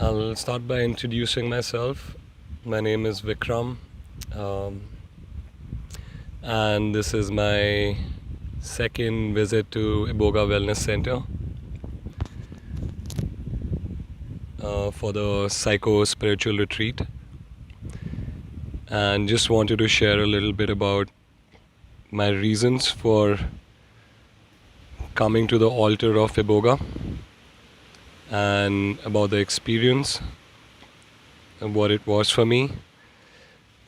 I'll start by introducing myself. My name is Vikram, um, and this is my second visit to Iboga Wellness Center for the psycho spiritual retreat. And just wanted to share a little bit about my reasons for coming to the altar of Iboga and about the experience and what it was for me,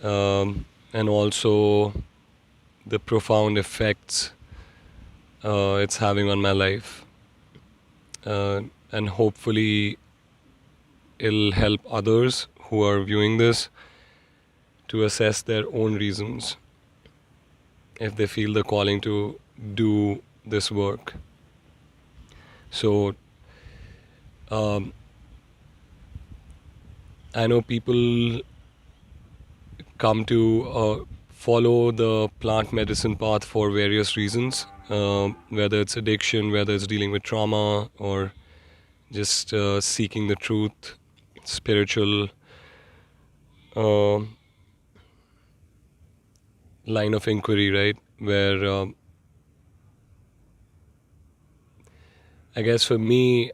and also the profound effects it's having on my life. And hopefully it'll help others who are viewing this to assess their own reasons if they feel the calling to do this work. So I know people come to follow the plant medicine path for various reasons, whether it's addiction, whether it's dealing with trauma, or just seeking the truth, spiritual line of inquiry, right? Where I guess for me,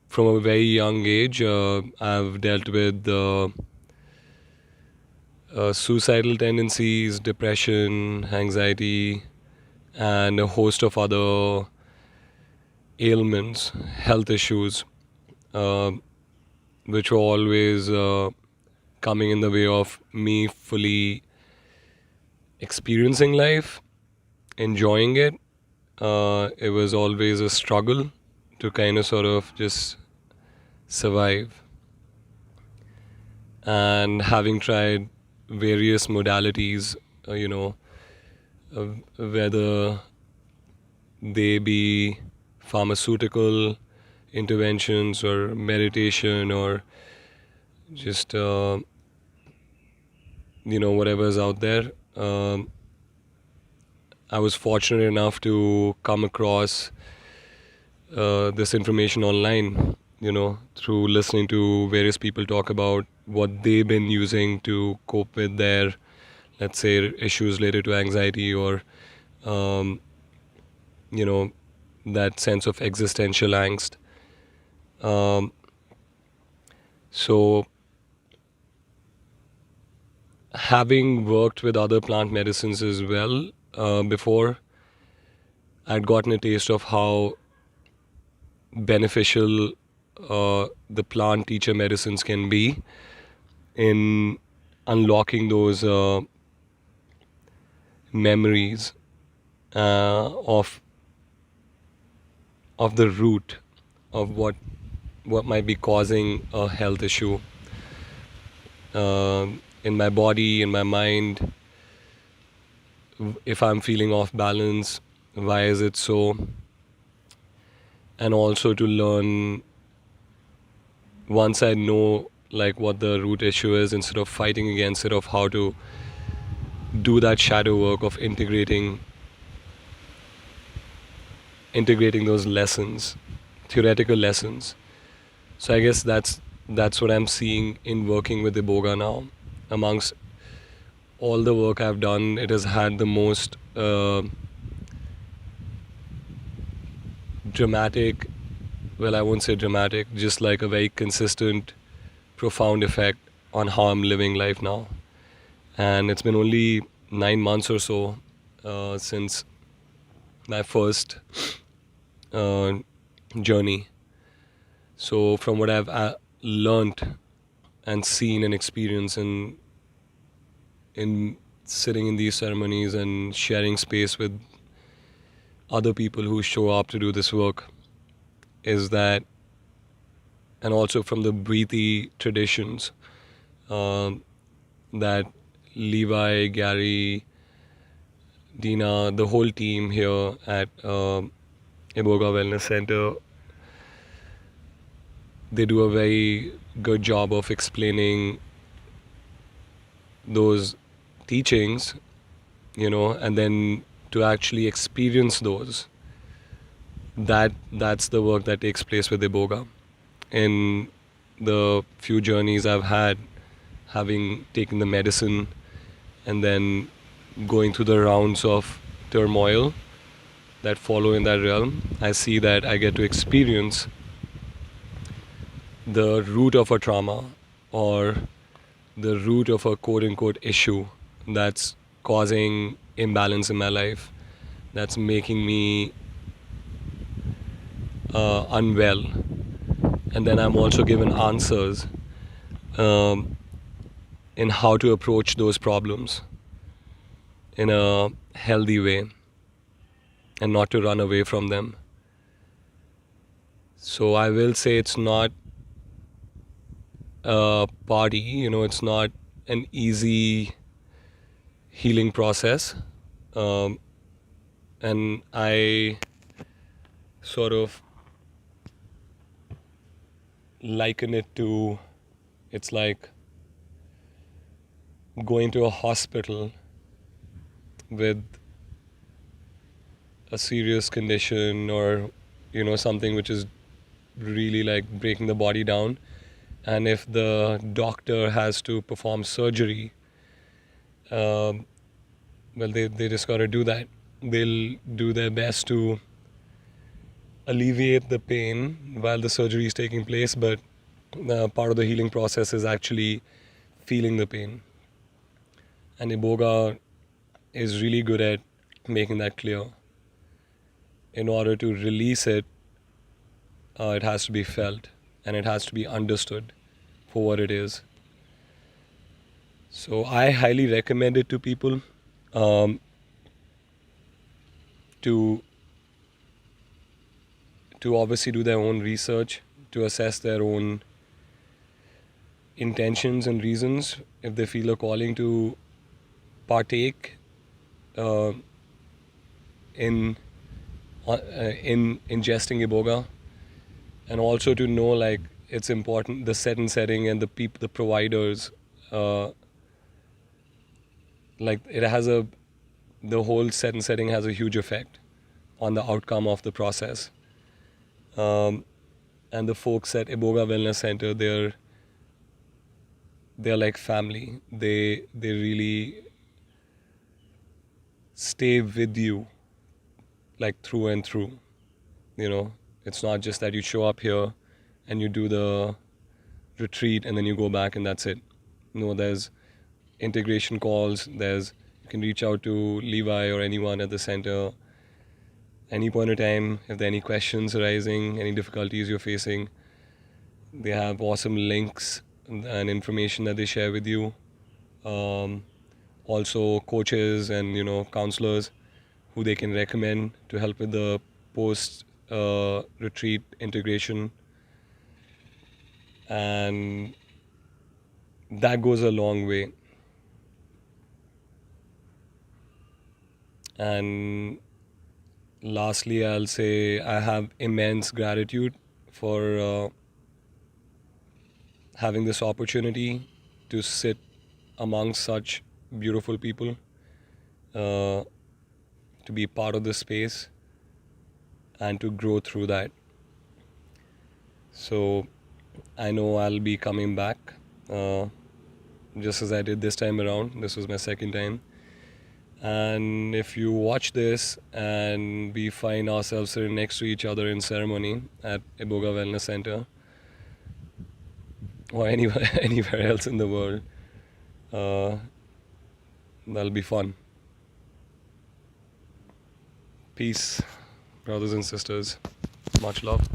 from a very young age, I've dealt with suicidal tendencies, depression, anxiety, and a host of other ailments, health issues, which were always coming in the way of me fully experiencing life, enjoying it. It was always a struggle to kind of sort of just survive. And having tried various modalities, whether they be pharmaceutical interventions or meditation or just, whatever's out there. I was fortunate enough to come across this information online, through listening to various people talk about what they've been using to cope with their, let's say, issues related to anxiety or, that sense of existential angst. So, having worked with other plant medicines as well, before, I'd gotten a taste of how beneficial the plant teacher medicines can be in unlocking those memories of the root of what might be causing a health issue in my body, in my mind. If I'm feeling off balance, why is it so? And also to learn, once I know like what the root issue is, instead of fighting against it, of how to do that shadow work of integrating those lessons, theoretical lessons. So I guess that's what I'm seeing in working with Iboga now. Amongst all the work I've done, it has had the most dramatic, well, I won't say dramatic, just like a very consistent, profound effect on how I'm living life now. And it's been only 9 months or so since my first journey. So from what I've learnt and seen and experienced in sitting in these ceremonies and sharing space with other people who show up to do this work, is that, and also from the Breathy traditions, that Levi, Gary, Dina, the whole team here at Iboga Wellness Center, they do a very good job of explaining those teachings, and then to actually experience those. That's the work that takes place with Iboga. in the few journeys I've had, having taken the medicine and then going through the rounds of turmoil that follow in that realm, I see that I get to experience the root of a trauma or the root of a quote unquote issue that's causing imbalance in my life, that's making me unwell. And then I'm also given answers um, in how to approach those problems in a healthy way and not to run away from them. So I will say it's not a party, it's not an easy healing process. Um, and I sort of liken it to, it's like going to a hospital with a serious condition or something which is really like breaking the body down, and if the doctor has to perform surgery, um, well, they just got to do that. They'll do their best to alleviate the pain while the surgery is taking place, but part of the healing process is actually feeling the pain. And Iboga is really good at making that clear. In order to release it, it has to be felt and it has to be understood for what it is. So I highly recommend it to people um, to obviously do their own research, to assess their own intentions and reasons if they feel a calling to partake uh, in ingesting Iboga, and also to know like it's important the set and setting and the providers, like it has the whole set and setting has a huge effect on the outcome of the process. And the folks at Iboga Wellness Center, they're like family. They really stay with you like through and through. It's not just that you show up here and you do the retreat and then you go back and that's it. No, there's integration calls. You can reach out to Levi or anyone at the center any point in time if there are any questions arising, any difficulties you're facing. They have awesome links and information that they share with you. Also coaches and counselors who they can recommend to help with the post retreat integration, and that goes a long way. And lastly, I'll say I have immense gratitude for having this opportunity to sit among such beautiful people, to be part of this space and to grow through that. So I know I'll be coming back, just as I did this time around. This was my second time. And if you watch this and we find ourselves sitting next to each other in ceremony at Iboga Wellness Center or anywhere else in the world, that'll be fun. Peace, brothers and sisters. Much love.